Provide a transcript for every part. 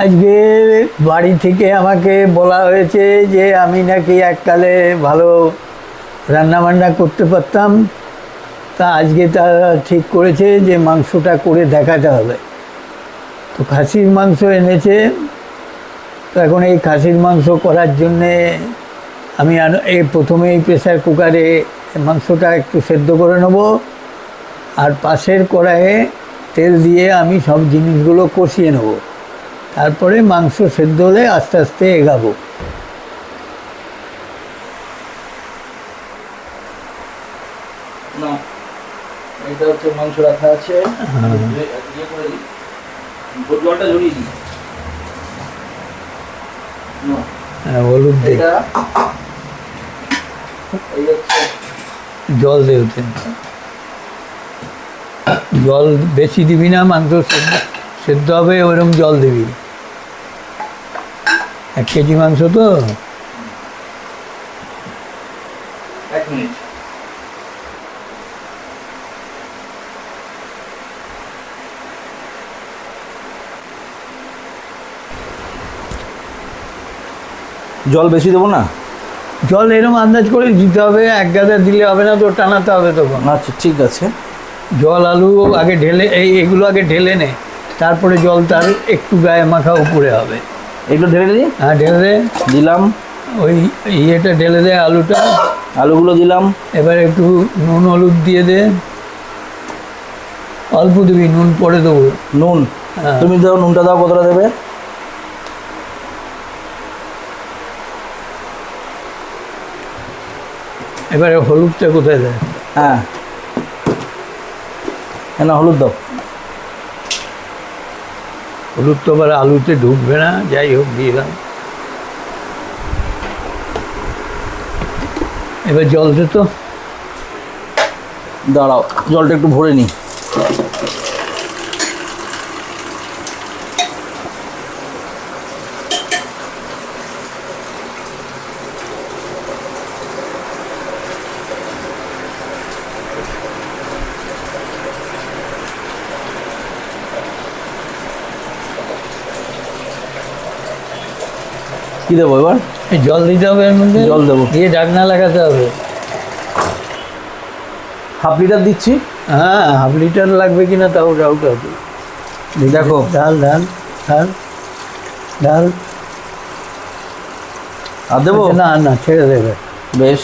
আজকে বাড়ি থেকে আমাকে বলা হয়েছে যে আমি নাকি এককালে ভালো রান্নাবান্না করতে পারতাম, তা আজকে তারা ঠিক করেছে যে মাংসটা করে দেখাতে হবে। তো খাসির মাংস এনেছে। তো এখন এই খাসির মাংস করার জন্যে আমি এই প্রথমেই প্রেসার কুকারে মাংসটা একটু সেদ্ধ করে নেব, আর পাশের কড়াইয়ে তেল দিয়ে আমি সব জিনিসগুলো কষিয়ে নেব। তারপরে মাংস সেদ্ধ হলে আস্তে আস্তে এগাবো। না, এটা হচ্ছে মাংস রাখা আছে। জলটা ঝরিয়ে দিই। হ্যাঁ, হলুদ দে, জল দে, ওতে জল বেশি দিবি না, মাংস সেদ্ধ হবে ওরকম জল দিবি। 1 কেজি মাংস তো। 1 মিনিট। জল বেশি দেবো না? জল এরকম আন্দাজ করে দিতে হবে, এক গাদা দিলে হবে না, তো টানাতে হবে তখন। আচ্ছা, ঠিক আছে। জল আলু আগে ঢেলে এগুলো আগে ঢেলে নে, তারপরে জল তার একটু গায়ে মাখা উপরে হবে। এগুলো ঢেলে দিই? হ্যাঁ, ঢেলে দে। দিলাম। ওই ইয়েটা ঢেলে দে, আলুটা। আলুগুলো দিলাম। এবার একটু নুন হলুদ দিয়ে দে, অল্প দিবি, নুন পরে দেবো। নুন? হ্যাঁ। তুমি দাও, নুনটা দাও, কতটা দেবে? এবারে হলুদটা কোথায় দেয়? হ্যাঁ, না, হলুদ দাও। হলুদ তো আবার আলুতে ঢুকবে না, যাই হোক দিলাম। এবার জল দে তো। দাঁড়াও, জলটা একটু ভরে নিই। কি দেবো এবার? জল দিতে হবে এর মধ্যে। জল দেবো, দিয়ে ঢাকনা লাগাতে হবে। 1/2 লিটার দিচ্ছি। হ্যাঁ, 1/2 লিটার লাগবে কিনা তাও ডাউট হবে। দেখো, ডাল ডাল ডাল ডাল। আর দেবো? না না, ছেড়ে দেবে। বেশ।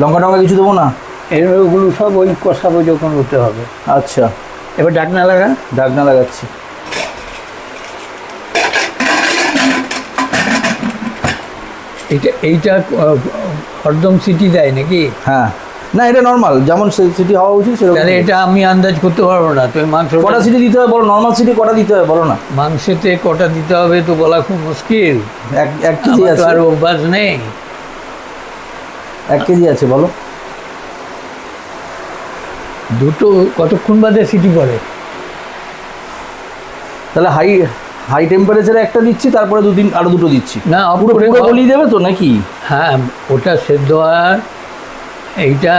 লঙ্কা টঙ্কা কিছু দেবো না? ওগুলো সব ওই কষাবো যখন হতে হবে। আচ্ছা, এবার ঢাকনা লাগা। ঢাকনা লাগাচ্ছি। এইটা হরদম সিটি দেয় নাকি? হ্যাঁ, না, এটা নর্মাল যেমন সিটি হওয়া উচিত সেরকম। তাহলে এটা আমি আন্দাজ করতে পারবো না। তুমি মাংস কটা সিটি দিতে হবে বলো? নর্মাল সিটি কটা দিতে হবে বলো না? মাংসেতে কটা দিতে হবে তো বলা খুব মুশকিল। 1 কেজি আছে। আর অভ্যাস নেই। 1 কেজি আছে, বলো। দুটো কতক্ষণ বাদে সিটি পড়ে? তাহলে হাই টেম্পারেচারে একটা দিচ্ছি, তারপরে আরো দুটো দিচ্ছি। না, পুরো গলিয়ে দেবে তো নাকি? হ্যাঁ, ওটা সেদ্ধ হওয়ার, এইটা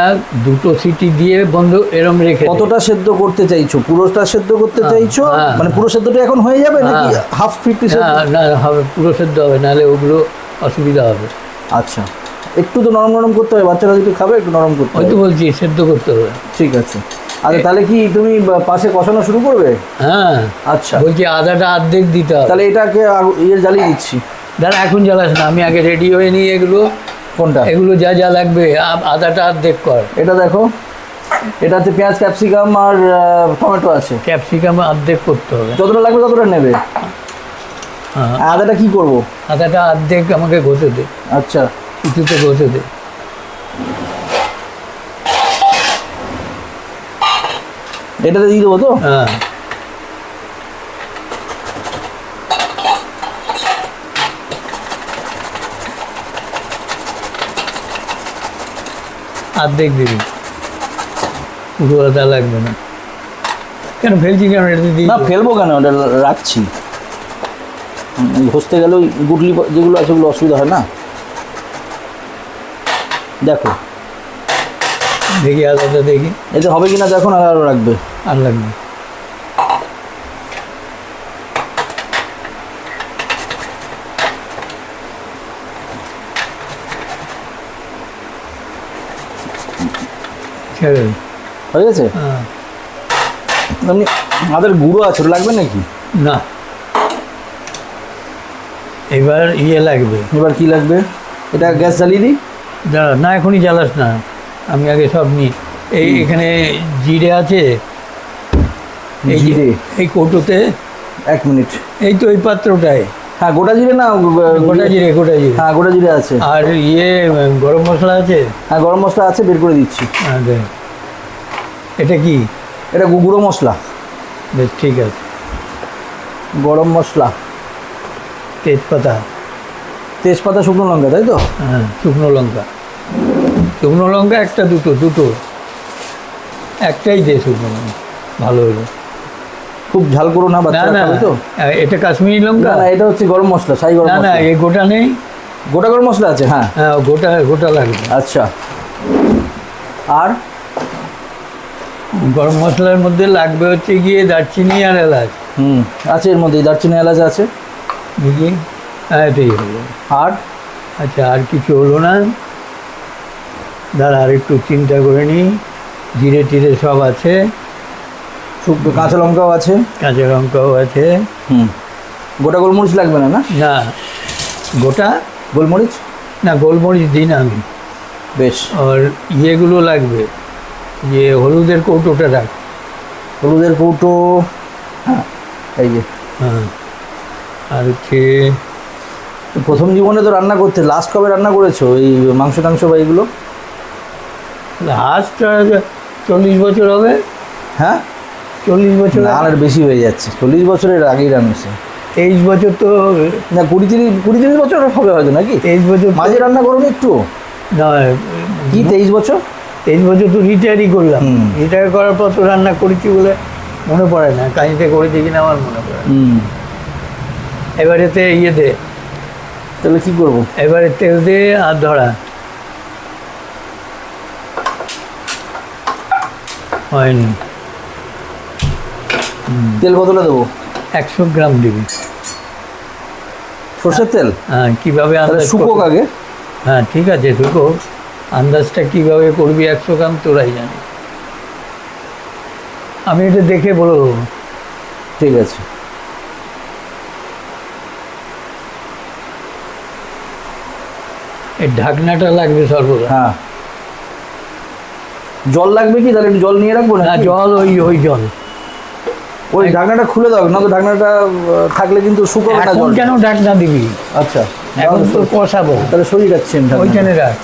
দুটো সিটি দিয়ে বন্ধ এরম রেখে। কতটা সেদ্ধ করতে চাইছো? পুরোটা সেদ্ধ করতে চাইছো? মানে পুরো সেদ্ধটা এখন হয়ে যাবে নাকি হাফ 50? না, হবে, পুরো সেদ্ধ হবে, নাহলে ওগুলো অসুবিধা হবে। আচ্ছা, একটু তো নরম নরম করতে হবে, বাচ্চারা যদি খাবে একটু নরম করতে হবে। হয়তো বলছি সেদ্ধ করতে হবে। ঠিক আছে। আচ্ছা, তাহলে কি তুমি পাশে কষানো শুরু করবে? হ্যাঁ। আচ্ছা, বলছি আদাটা অর্ধেক দিতে হবে। তাহলে এটাকে জ্বালিয়ে দিচ্ছি। দাঁড়া, এখন জ্বালাস না, আমি আগে রেডি হয়ে নিই এগুলো। কোনটা? এগুলো যা যা লাগবে আদাটা অর্ধেক কর। এটা দেখো, এটাতে পেঁয়াজ, ক্যাপসিকাম আর টমেটো আছে। ক্যাপসিকাম অর্ধেক করতে হবে। যতটা লাগবে ততটা নেবে। হ্যাঁ। আদাটা কি করব? আদাটা অর্ধেক আমাকে ঘষে দে। আচ্ছা, কিছুতে ঘষে দে। এটাতে দিয়ে দেবো তো? হ্যাঁ। অর্ধেক দিবি, পুরো আদা লাগবে না। কেন ফেলছি কেন? এটা দিই না, ফেলবো কেন, ওটা রাখছি। ঘষতে গেলেও গুটলি যেগুলো আছে ওগুলো অসুবিধা হয় না। দেখো, দেখি আদাটা দেখি এতে হবে কিনা দেখো, না আরও রাখবে? আর লাগবে। ছেড়ে দে। হয়ে গেছে? হ্যাঁ। আপনি আমাদের গুঁড়ো আছে, ওটা লাগবে নাকি? না, এবার লাগবে। এবার কি লাগবে? এটা গ্যাস জ্বালিয়ে দিই? দাঁড়া, না এখনই জ্বালাস না, আমি আগে সব নিই। এখানে জিরে আছে, এই জিরে? এই কৌটোতে। 1 মিনিট। এই তো এই পাত্রটায়। হ্যাঁ, গোটা জিরে না? গোটা জিরে, গোটা জিরে। হ্যাঁ, গোটা জিরে আছে। আর গরম মশলা আছে? হ্যাঁ, গরম মশলা আছে, বের করে দিচ্ছি। হ্যাঁ দে। এটা কি? এটা গুঁড়ো মশলা। বেশ, ঠিক আছে। গরম মশলা, তেজপাতা, তেজপাতা, শুকনো লঙ্কা, তাই তো? হ্যাঁ শুকনো লঙ্কা। শুকনো লঙ্কা একটা, দুটো একটাই দে শুকনো লঙ্কা, ভালো হলো। খুব ঝাল করো না, না বাচ্চারা না, খাবে তো। এটা কাশ্মীরি লঙ্কা। না, এটা হচ্ছে গরম মশলা, সাই গরম না না, মশলা। এই গোটা নেই? গোটা গরম মশলা আছে, হ্যাঁ। হ্যাঁ, গোটা গোটা লাগবে। আচ্ছা, আর গরম মশলার মধ্যে লাগবে হচ্ছে গিয়ে দারচিনি আর এলাচ। আছে এর মধ্যে, দারচিনি, এলাচ আছে। বুঝলি? হ্যাঁ, এটাই হলো। আর আচ্ছা, আর কিছু হলো না? দাঁড়া, আর একটু চিন্তা করে নিই। জিরে টিরে সব আছে, শুকনো কাঁচা লঙ্কাও আছে। কাঁচা লঙ্কাও আছে। গোটা গোলমরিচ লাগবে না? না, না গোটা গোলমরিচ না, গোলমরিচ দিই না আমি। বেশ। আর ইয়েগুলো লাগবে, হলুদের কৌটোটা রাখ। হলুদের কৌটো, হ্যাঁ এই যে। হ্যাঁ, আর হচ্ছে প্রথম জীবনে তো রান্না করতে, লাস্ট কবে রান্না করেছো এই মাংস টাংস বা এইগুলো? লাস্ট 40 বছর হবে। হ্যাঁ, 40 বছর। আর বেশি হয়ে যাচ্ছে, 40 বছরের আগেই রান্নাছে। 23 বছর তো না, 20-30 বছর হবে হয়তো, নাকি? 23 বছর মাঝে রান্না করোনি একটু? না, কি 23 বছর? 23 বছর তো রিটায়ারই করলাম। রিটায়ার করার পর তো রান্না করেছি বলে মনে পড়ে না, কাজতে করেছি কিনা আমার মনে পড়ে না। এবারেতে দে। তাহলে কি করবো? এবারে তেল দে আর ধরা। হয়নি। তেল কতটা দেবো? 100 গ্রাম দিবি। সর্ষের তেল? হ্যাঁ, কীভাবে আন্দাজ শুকোক আগে? হ্যাঁ ঠিক আছে, শুকো। আন্দাজটা কীভাবে করবি 100 গ্রাম তোরাই জানি, আমি এটা দেখে বলে দেবো। ঠিক আছে। এই ঢাকনাটা লাগবে সর্বদা। হ্যাঁ, জল লাগবে কি? তাহলে একটু জল নিয়ে রাখবো না? না, জল ওই জল। ওই ঢাকনাটা খুলে দাও না, তো ঢাকনাটা থাকলে কিন্তু শুকোবে না এখন জল। কেন ঢাকনা দিবি? আচ্ছা, এখন তো কষাবো। তাহলে সরিয়ে যাচ্ছি আমি ঢাকনা। ওইখানে রাখ।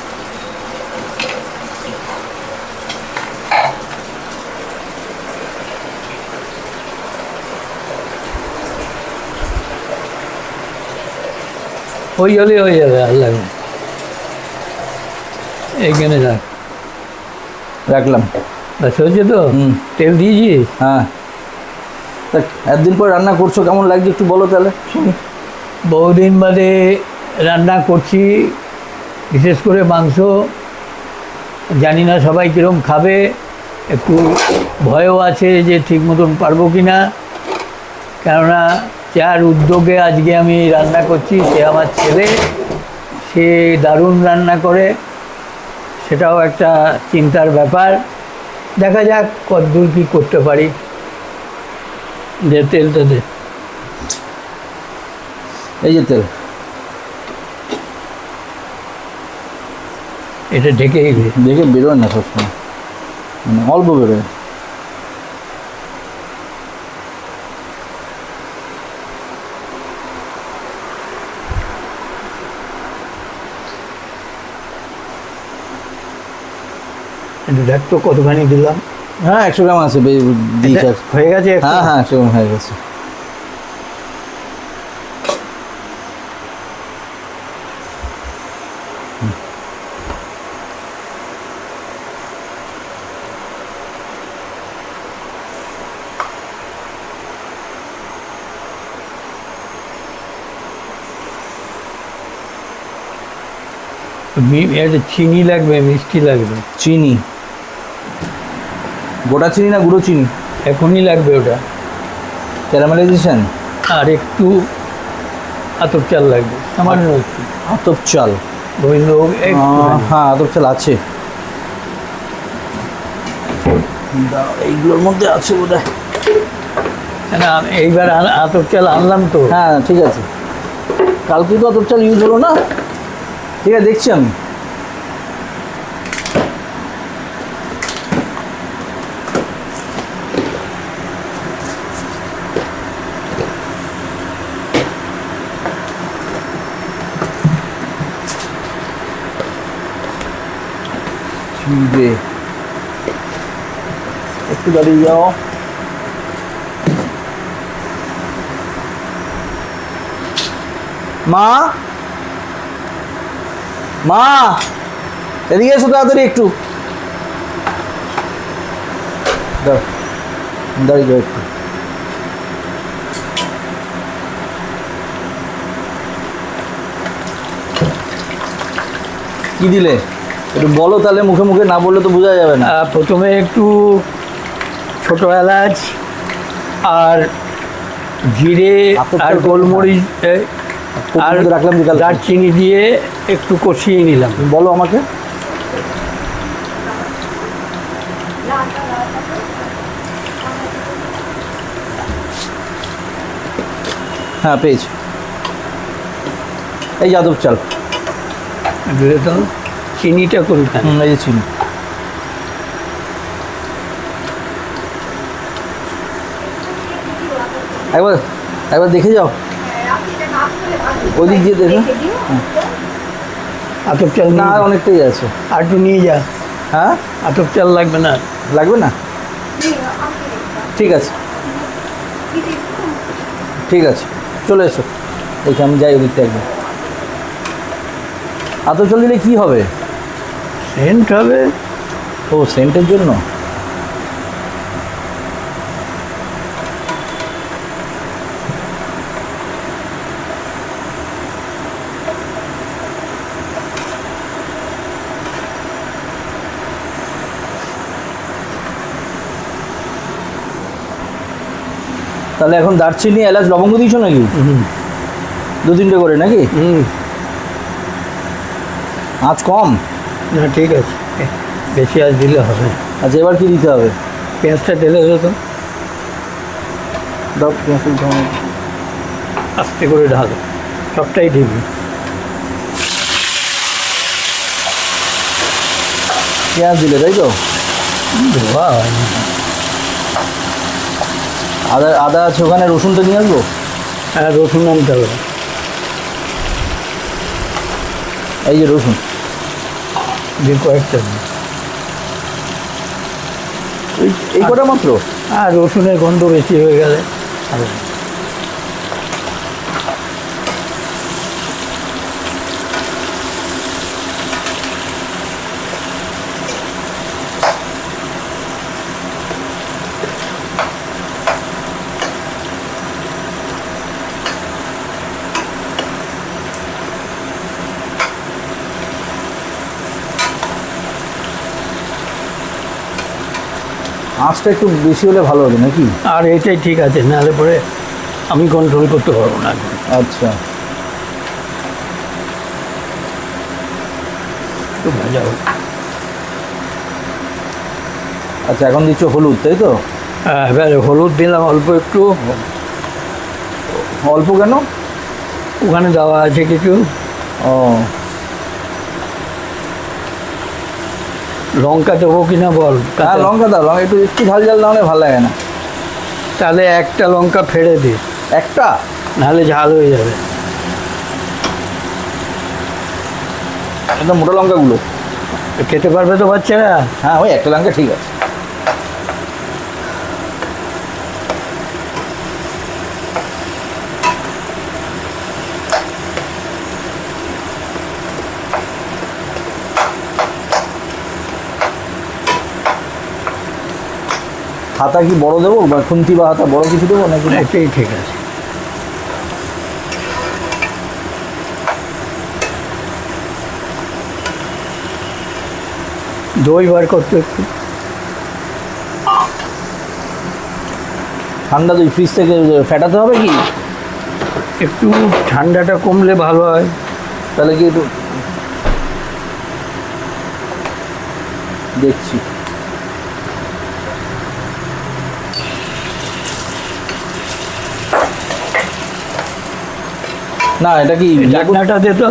ওই জলে হয়ে যাবে, আর লাগবে। এইখানে রাখ। রাখলাম। ব্যাস, হয়েছে তো? তেল দিয়েছিস? হ্যাঁ। তা একদিন পর রান্না করছো, কেমন লাগছে একটু বলো তাহলে শুনি। বহুদিন বাদে রান্না করছি, বিশেষ করে মাংস। জানি না সবাই কীরকম খাবে, একটু ভয়ও আছে যে ঠিক মতন পারবো কি না। কেননা যার উদ্যোগে আজকে আমি রান্না করছি সে আমার ছেলে, সে দারুণ রান্না করে, সেটাও একটা চিন্তার ব্যাপার। দেখা যাক কতদূর কী করতে পারি। দে তেলটা দে। এই যে তেল, এটা ঢেকে দেখে বেরোয় না সবসময়, মানে অল্প বেরোয়। দেখ তো কতখানি দিলাম। হ্যাঁ, 100 গ্রাম আছে। হয়ে গেছে? হ্যাঁ হ্যাঁ, 100 গ্রাম হয়ে গেছে। এটা চিনি লাগবে, মিষ্টি লাগবে। চিনি? গোটা চিনি না গুঁড়ো চিনি? এখনই লাগবে ওটা। ক্যারামেলাইজেশন? আর একটু আতপ চাল লাগবে, সামান্য একটু আতপ চাল। গোবিন্দভোগ। হ্যাঁ, আতপ চাল আছে। এইগুলোর মধ্যে আছে বোধ হয়। না এইবার আতপ চাল আনলাম তো। হ্যাঁ ঠিক আছে, কালকে তো আতপ চাল ইউজ হলো না। ঠিক আছে, দেখছি আমি। একটু দাঁড়িয়ে যাও। মা, মা, এদিকে এসো তাড়াতাড়ি একটু। দাঁড়িয়ে যাও একটু। কি দিলে একটু বলো তাহলে, মুখে মুখে না বললে তো বোঝা যাবে না। প্রথমে একটু ছোট এলাচ আর জিরে আর গোলমরিচ আর রাখলাম যে কালকে। দারচিনি দিয়ে একটু কষিয়ে নিলাম। বলো আমাকে। হ্যাঁ পেয়েছি, এই যাদব চাল। দিয়ে তো চিনিটা করুন। এই যে চিনি। একবার একবার দেখে যাও, ওই দিক দিয়ে দেখো। আতপ চাল না আর অনেকটাই আছে। আর একটু নিয়ে যা। হ্যাঁ আতপ চাল লাগবে না। লাগবে না, ঠিক আছে ঠিক আছে, চলে এসো। দেখি আমি যাই ওদিকটা একবার। আতপ চাল দিলে কী হবে? সেন্ট হবে। ও সেন্টের জন্য। তাহলে এখন দারচিনি এলাচ লবঙ্গ দিয়েছো নাকি? দু তিনটে করে নাকি? আঁচ কম না ঠিক আছে, বেশি আজ দিলে হবে। আচ্ছা এবার কি দিতে হবে? পেঁয়াজটা ঢেলে দো তো, দাও পেঁয়াজ দিতে হবে। আস্তে করে ঢালো, সবটাই দিবি। পেঁয়াজ দিলে তাই তো? ধোয়া হয়নি। আদা আদা আছে ওখানে, রসুনটা নিয়ে আসবো। হ্যাঁ রসুন আনতে হবে। এই যে রসুন, যে কয়েকটা দিন। এই কটা মাত্র? আর রসুনের গন্ধ বেশি হয়ে গেলে ভালো। আঁচটা একটু বেশি হলে ভালো হবে নাকি? আর এটাই ঠিক আছে, নাহলে পরে আমি কন্ট্রোল করতে পারবো না। আচ্ছা একটু ভাজা হোক। আচ্ছা এখন দিচ্ছ হলুদ তাই তো? হ্যাঁ এবারে হলুদ দিলাম অল্প একটু। অল্প কেন? ওখানে দেওয়া আছে কিছু। ও লঙ্কা দেবো কিনা বল? হ্যাঁ লঙ্কা দাও, লঙ্কা একটু একটু ঝাল ঝাল দাও, ভালো লাগে না। তাহলে একটা লঙ্কা ফেড়ে দে, একটা, নাহলে ঝাল হয়ে যাবে। একদম মোটা লঙ্কাগুলো খেতে পারবে তো বাচ্চারা? হ্যাঁ ওই একটা লঙ্কা ঠিক আছে। হাতা কি বড় দেবো বা খুন্তি বা হাতা বড় কিছু দেবো নাকি? এটাই ঠিক আছে। দই বার করতে একটু। ঠান্ডা দই ফ্রিজ থেকে ফেটাতে হবে কি? একটু ঠান্ডাটা কমলে ভালো হয়। তাহলে কি একটু দেখছি। না এটা কি ঢাকনাটা দে তো,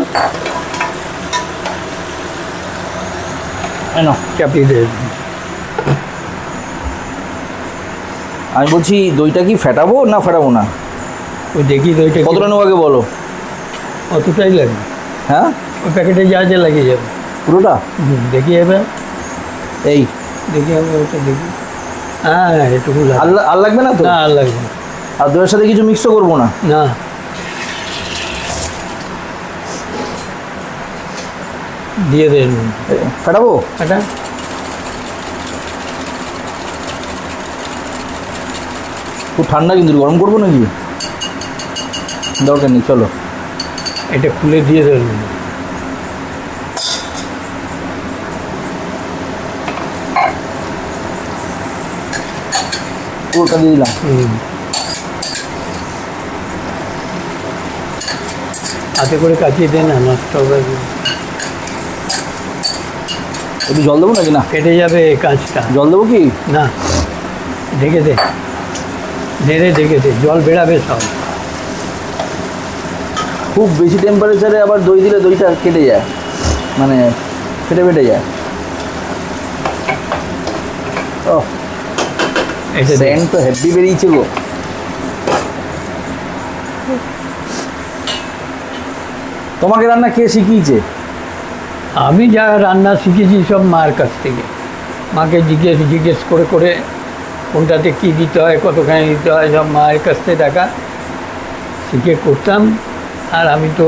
না চাপিয়ে দে। আমি বলছি দইটা কি ফেটাবো না ফেটাবো না? ওই দেখি দইটা কতটা নেবো আগে বলো। অতটাই লাগবে, হ্যাঁ ওই প্যাকেটে যা যা লাগিয়ে যাবে। পুরোটা? দেখি এবার, এই দেখি আমি ওটা দেখি। হ্যাঁ এটুকু লাগবে। আর লাগবে না তো? না আর লাগবে না। আর দইয়ের সাথে কিছু মিক্সও করবো না? না, দিয়ে দে ফেটাবো? এটা। খুব ঠান্ডা কিন্তু, গরম করবো নাকি? দরকার নেই, চলো। এটা খুলে দিয়ে দেবেন। পুরোটা দিয়ে দিলাম। হাতে করে কাটিয়ে দে না, নষ্ট হবে। একটু জল দেবো নাকি? না কেটে যাবে কাঁচটা। জল দেবো কি? না, ঢেকে দে, নেড়ে ঢেকে দে, জল বেড়াবে সব। খুব বেশি টেম্পারেচারে আবার দই দিলে দইটা কেটে যায়, মানে ফেটে যায়। ও এটা দে। সেন্ট তো হেভি বেরিয়েছে গো। তোমাকে রান্না কে শিখিয়েছে? আমি যা রান্না শিখেছি সব মার কাছ থেকে। মাকে জিজ্ঞেস করে করে কোনটাতে কী দিতে হয়, কতখানি দিতে হয়, সব মায়ের কাছ থেকে দেখা শিখে করতাম। আর আমি তো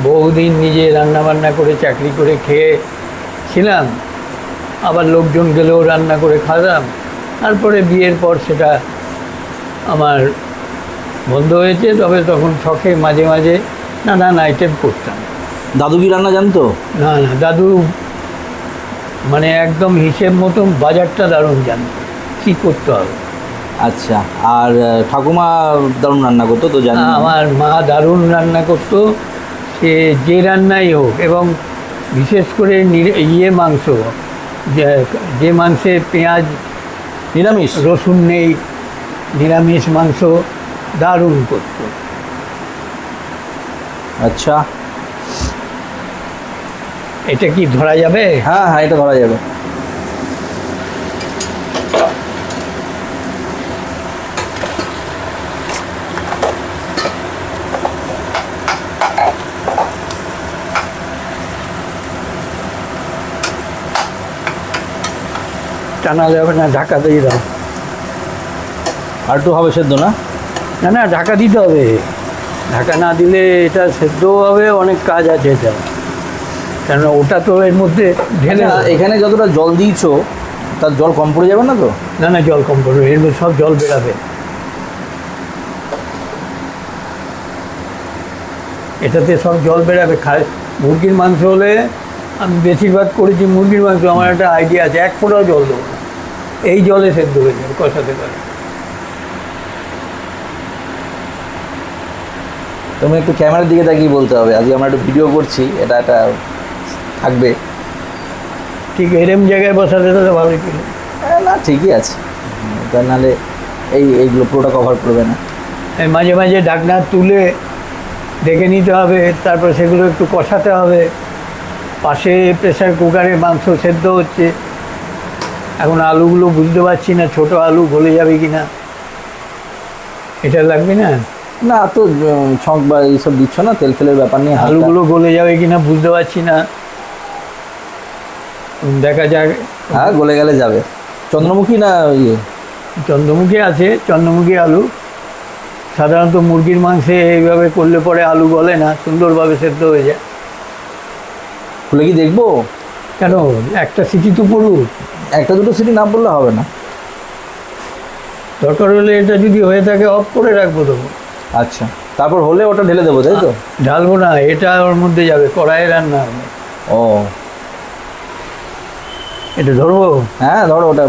বহুদিন নিজে রান্নাবান্না করে চাকরি করে খেয়েছিলাম, আবার লোকজন গেলেও রান্না করে খাওয়াতাম। তারপরে বিয়ের পর সেটা আমার বন্ধ হয়েছে, তবে তখন শখে মাঝে মাঝে নানান আইটেম করতাম। দাদু কি রান্না জানতো? না না, দাদু মানে একদম হিসেব মতন বাজারটা দারুণ জানত, কী করতে হবে। আচ্ছা, আর ঠাকুমা দারুণ রান্না করতো তো জানি। আমার মা দারুণ রান্না করতো, সে যে রান্নাই হোক, এবং বিশেষ করে মাংস, যে মাংসে পেঁয়াজ নিরামিষ রসুন নেই, নিরামিষ মাংস দারুণ করতো। আচ্ছা, এটা কি ধরা যাবে? হ্যাঁ হ্যাঁ, এটা ধরা যাবে। টানা যাবে না, ঢাকা দিয়ে দাও। আর একটু হবে সেদ্ধ না? না না, ঢাকা দিতে হবে, ঢাকা না দিলে এটা সেদ্ধও হবে, অনেক কাজ আছে এটা, কেননা ওটা তো এর মধ্যে ঢেলে না, এখানে যতটা জল দিয়েছো তার জল কম পড়ে যাবে না তো? না না, জল কম পড়বে, এর মধ্যে সব জল বেরাবে। এটাতে সব জল বেরাবে। মুরগির মাংস হলে আমি বেশিরভাগ করেছি মুরগির মাংস, আমার একটা আইডিয়া আছে, এক ফোঁটাও জল দেবো না, এই জলে সেদ্ধ হয়ে যাবে, কষাতে পারে। তুমি একটু ক্যামেরার দিকে তাকিয়ে বলতে হবে, আজকে আমরা একটু ভিডিও করছি, এটা একটা থাকবে। ঠিক এরম জায়গায় বসাতে তো ভালোই ছিল। না ঠিকই আছে, তা নাহলে এইগুলো পুরোটা কভার করবে না। এই মাঝে মাঝে ঢাকনা তুলে দেখে নিতে হবে, তারপর সেগুলো একটু কষাতে হবে। পাশে প্রেসার কুকারে মাংস সেদ্ধ হচ্ছে, এখন আলুগুলো বুঝতে পারছি না, ছোট আলু গলে যাবে কি না, এটা লাগবে না। না তো ছক বা এইসব দিচ্ছ না, তেল ফেলের ব্যাপার নিয়ে আলুগুলো গলে যাবে কি না বুঝতে পারছি না, দেখা যাক। হ্যাঁ গলে গেলে যাবে। চন্দ্রমুখী না ইয়ে? চন্দ্রমুখী আছে, চন্দ্রমুখী আলু। সাধারণত মুরগির মাংসে এইভাবে করলে পরে আলু গলে না, সুন্দরভাবে সেদ্ধ হয়ে যায়। খুলে কি দেখবো? কেন, একটা সিটি তো পড়ুক। একটা দুটো সিটি না বললে হবে না। দরকার হলে এটা যদি হয়ে থাকে অফ করে রাখবো দেবো। আচ্ছা, তারপর হলে ওটা ঢেলে দেবো, তাই তো? ঢালবো না, এটা ওর মধ্যে যাবে, কড়াইয়ে রান্না হবে। ও এটা ধরবো? হ্যাঁ ধরো, ওটা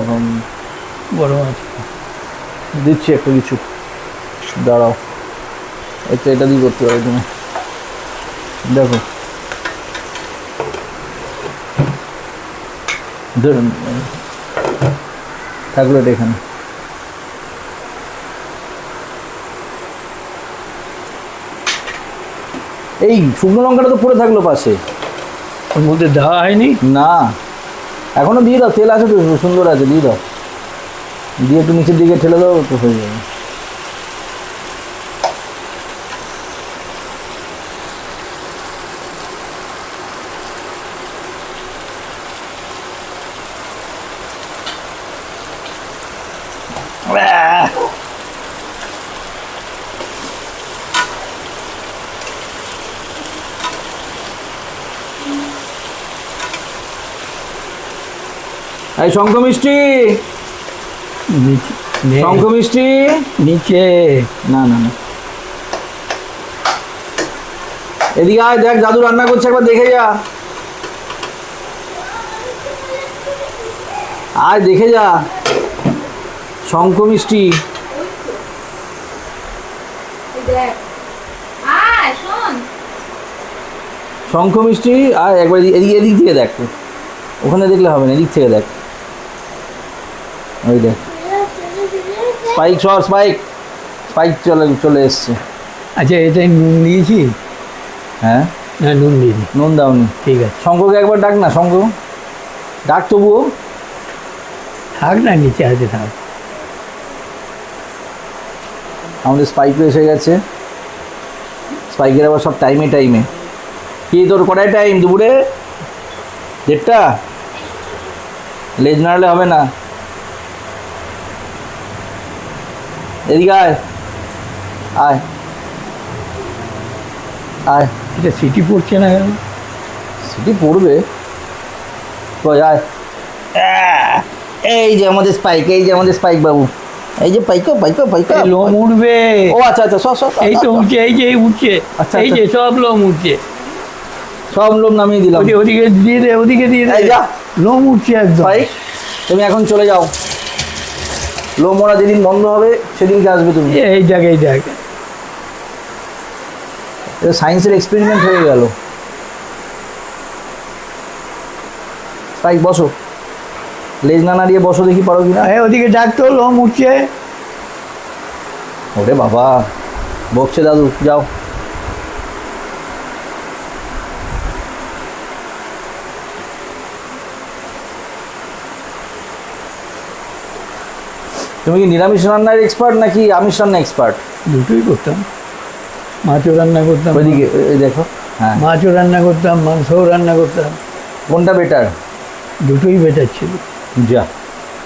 বড় মাছ দিচ্ছি একটু কিছু, দাঁড়াও। এটা দিয়ে করতে পারো তুমি, দেখো। ধরুন থাকলো এটা এখানে। এই শুকনো লঙ্কাটা তো পড়ে থাকলো পাশে। ওর মধ্যে দেওয়া হয়নি। না, এখনো দিয়ে দাও, তেল আছে তো, সুন্দর আছে, দিয়ে দাও, দিয়ে একটু নিচের দিকে ঠেলে দাও তো হয়ে যাবে। এই শঙ্খ মিষ্টি, শঙ্খ মিষ্টি নিচে। না না না, এদিকে আয়, দেখ দাদু রান্না করছে, একবার দেখে যা, আয় দেখে যা। শঙ্খ মিষ্টি, শঙ্খ মিষ্টি, আর একবার এদিকে, এদিক থেকে দেখ, ওখানে দেখলে হবে না, এদিক থেকে দেখ, ওই দেখ স্পাইক, স্পাইক, স্পাইক চলে এসছে। আচ্ছা, এটাই নুন দিয়েছি? হ্যাঁ, না নুন দিইনি। নুন দাওনি, ঠিক আছে। শঙ্খকে একবার ডাক না, শঙ্খ ডাক তবুও। থাক না, নিচে আছে, থাক। আমাদের স্পাইকও এসে গেছে, স্পাইকের আবার সব টাইমে টাইমে। কি তোর কটায় টাইম? দুপুরে 1:30? লেজ নাড়লে হবে না, এদিকে আয়, আয় আয়। এটা সিটি পড়ছে না কেন? সিটি পড়বে, কই আয়। এই যে আমাদের স্পাইক, এই যে আমাদের স্পাইক বাবু, এই যে পাইকো পাইকো পাইকো। লোম উঠবে। ও আচ্ছা আচ্ছা, সব সব এই তো উঠছে, এই যে উঠছে, আচ্ছা, এই যে সব লোম উঠছে। সব লোম নামিয়ে দিলাম। ওদিকে দিয়ে দে, ওদিকে দিয়ে দে। এই যা, লোম উঠছে একদম। স্পাইক তুমি এখন চলে যাও, লোম ওরা যেদিন বন্ধ হবে সেদিনকে আসবে তুমি। এই দেখ, এই দেখ, এটা সায়েন্সের এক্সপেরিমেন্ট হয়ে গেল। স্পাইক বসো, লেজ না নাড়িয়ে বসো, দেখি পারো কিনা। ওদিকে ডাক তো, লোম উঠছে। ওরে বাবা, বকছে দাদু, যাও। তুমি কি নিরামিষ রান্নার এক্সপার্ট নাকি আমিষ রান্না এক্সপার্ট? দুটোই করতাম, মাছও রান্না করতাম। ওইদিকে এই দেখো, হ্যাঁ, মাছও রান্না করতাম, মাংসও রান্না করতাম। কোনটা বেটার? দুটোই বেটার ছিল। যা,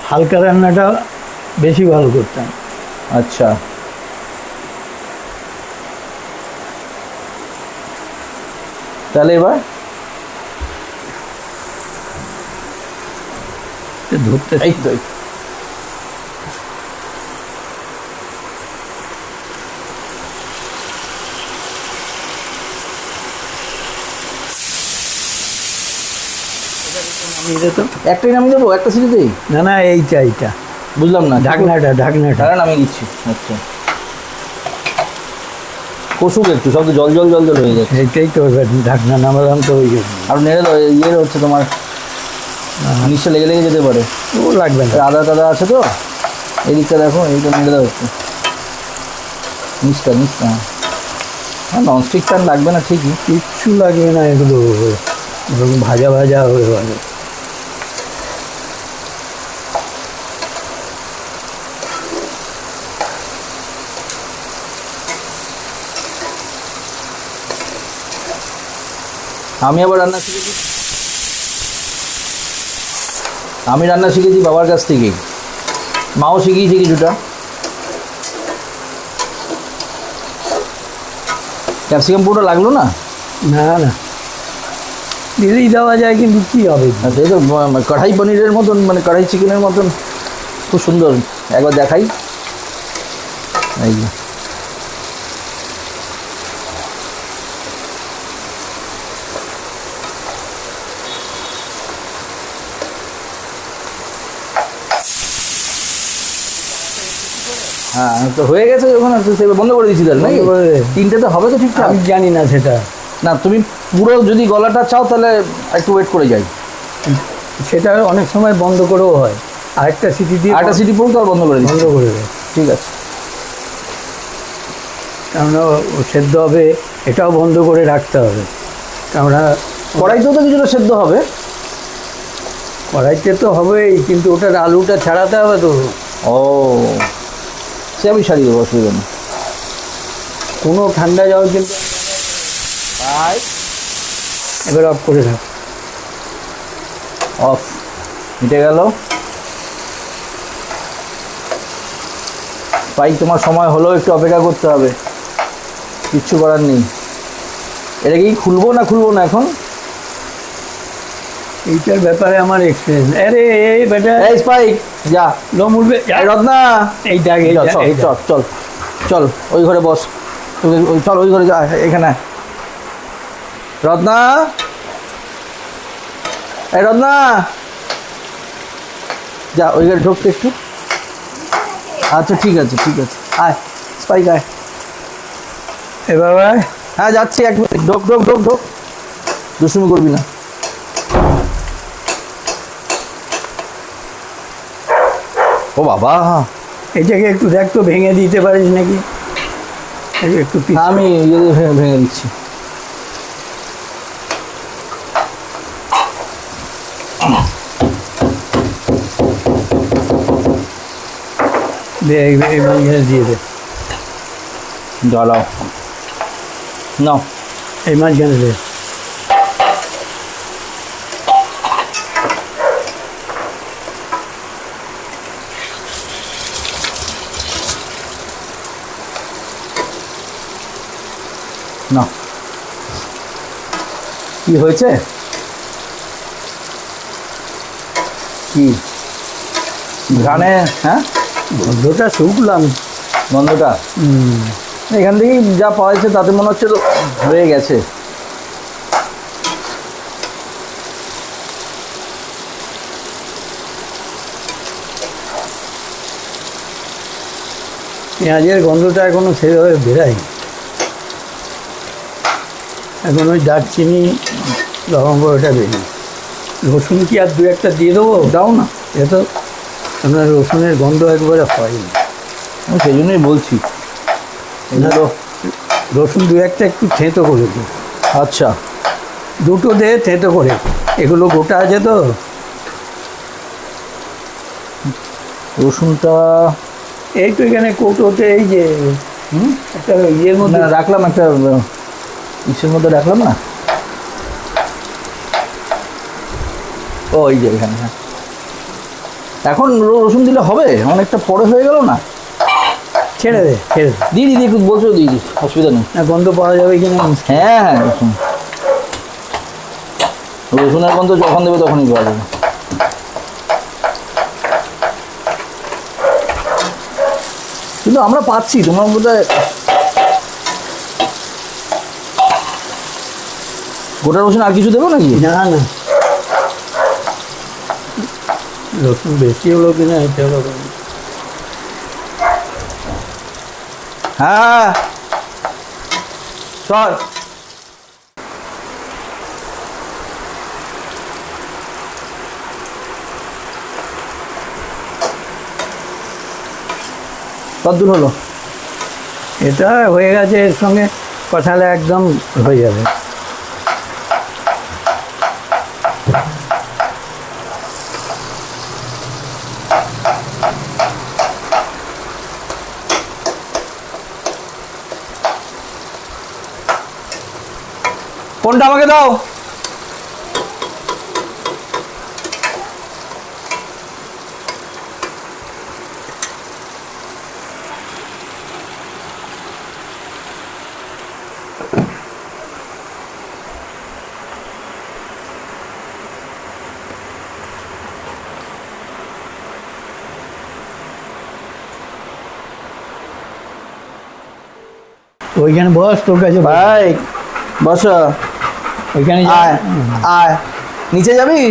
হালকা রান্নাটা বেশি ভালো করতাম। আচ্ছা, তাহলে এবার ধরতে এই তো, নামিয়ে দে তো। একটাই নামিয়ে দেবো, একটা সিটিতেই? না না, এইটা এইটা বুঝলাম না, ঢাকনাটা, ঢাকনাটা। তারা নামিয়ে দিচ্ছি। আচ্ছা, কষুক একটু, সব তো জল জল জল জল হয়ে যাচ্ছে। এইটাই তো, এবার ঢাকনা নামালাম তো, ওই জন্য। আর নেড়ে দাও, ইয়ে হচ্ছে তোমার, নিশ্চয় লেগে লেগে যেতে পারে। ও লাগবে না। আদা টাদা আছে তো, এই দিকটা দেখো, এইটা নেড়ে দাও একটু, নিচটা নিচটা। হ্যাঁ, ননস্টিক প্যান লাগবে না ঠিকই। কিচ্ছু লাগবে না, এগুলো এরকম ভাজা ভাজা হয়ে গেলে। আমি আবার রান্না শিখেছি, আমি রান্না শিখেছি বাবার কাছ থেকেই, মাও শিখিয়েছে কিছুটা। ক্যাপসিকাম পুরোটা লাগলো না? না না, দিলেই দেওয়া যায়, কিন্তু কী হবে? আচ্ছা, এই তো কড়াই পনিরের মতন, মানে কড়াই চিকেনের মতন, খুব সুন্দর। একবার দেখাই, এই যে হ্যাঁ, তো হয়ে গেছে যখন, বন্ধ করে দিচ্ছি তাহলে নাকি? তিনটে তো হবে তো ঠিকঠাক? আমি জানি না সেটা। না, তুমি পুরো যদি গলাটা চাও তাহলে একটু ওয়েট করে যাই। সেটা অনেক সময় বন্ধ করেও হয়, আরেকটা সিটি দিয়ে। আরেকটা সিটি পড়ুক, আর বন্ধ করে দিই। বন্ধ করে দেয়। ঠিক আছে। কেননা ও সেদ্ধ হবে, এটাও বন্ধ করে রাখতে হবে। কেননা কড়াইতেও তো কিছুটা সেদ্ধ হবে। কড়াইতে তো হবেই, কিন্তু ওটার আলুটা ছাড়াতে হবে তো। ও, সে আমি সারিয়ে দেবো, অসুবিধা নেই। কোনো ঠান্ডা জল কিন্তু আর এবার অফ করে রাখ। অফ, মিটে গেল। ভাই তোমার সময় হলো, একটু অপেক্ষা করতে হবে, কিচ্ছু করার নেই। এটা কি খুলবো না এখন? এইটার ব্যাপারে আমার এক্সপিরিয়েন্স। আরে এই বেটা, এই স্পাইক, যা। লোম উঠবে। এই রত্না, এই দেখ, এই চল দেখ, চল এই দেখ। চল চল চল, ওই ঘরে বস। চল ওই ঘরে যা, এখানে আয়। রত্না, এই রত্না, যা ওই ঘরে ঢুকতে একটু। আচ্ছা ঠিক আছে আয় স্পাইক আয়। এ বাবা, হ্যাঁ যাচ্ছি, 1 মিনিট। ঢোক ঢোক ঢোক ঢোক, দুষ্টুমি করবি না। ও বাবা, এটাকে একটু দেখ তো, ভেঙে দিতে পারিস নাকি? একটু আমি ইয়ে দিয়ে ভেঙে দিচ্ছি। এই মাঝখানে দিয়ে দে, জ্বালাও, নাও। এই মাঝখানে দে। নাও, কি হয়েছে? কি ঘ্রাণে? হ্যাঁ, গন্ধটা শুকলাম। গন্ধটা এখান থেকেই যা পাওয়া যাচ্ছে তাতে মনে হচ্ছে তো হয়ে গেছে। পেঁয়াজের গন্ধটা এখনো সেভাবে বেরায়। এখন ওই দারচিনি, লবঙ্গ, ওটা বেরিয়ে। রসুন কি আর 2-1টা দিয়ে দেবো? দাও না, এ তো আপনার রসুনের গন্ধ একবারে হয় না। আমি সেই জন্যই বলছি। না, রসুন 2-1টা একটু থেঁতো করে দিই। আচ্ছা, দুটো দে থেঁতো করে, এগুলো গোটা আছে তো। রসুনটা এই তো এখানে কৌটোতে, এই যে একটা ইয়ের মধ্যে না রাখলাম, একটা ইসের মধ্যে রাখলাম না। ও এই যে এখানে। হ্যাঁ, এখন রসুন দিলে হবে? অনেকটা পরে হয়ে গেল না? ছেড়ে দে, ছেড়ে দে। দিদি একটু বলছো, দিদি অসুবিধা নেই। না, গন্ধ পাওয়া যাবে কিনা। হ্যাঁ হ্যাঁ, রসুন, রসুনের গন্ধ যখন দেবে তখনই পাওয়া যাবে। কিন্তু আমরা পাচ্ছি, তোমার বোধহয় গোটা রসুন আর কিছু দেবো নাকি? না না, রসুন বেশি হলো কিনা এটা হলো। হ্যাঁ চল। কতদূর হলো? এটা হয়ে গেছে, এর সঙ্গে কষালে একদম হয়ে যাবে। ফোনটা আমাকে দাও। ওইখানে বস, তোর কাছে বস। ভাই বসো, ওইখানে যা। আয় আয়, নিচে যাবি?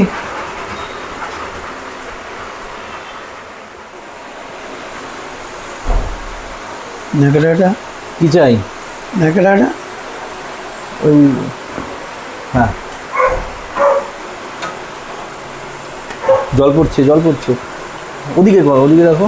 ন্যাকড়াটা, কি চাই? ন্যাকড়াটা। ওই, হ্যাঁ, জল পড়ছে জল পড়ছে। ওদিকে কর, ওদিকে দেখো।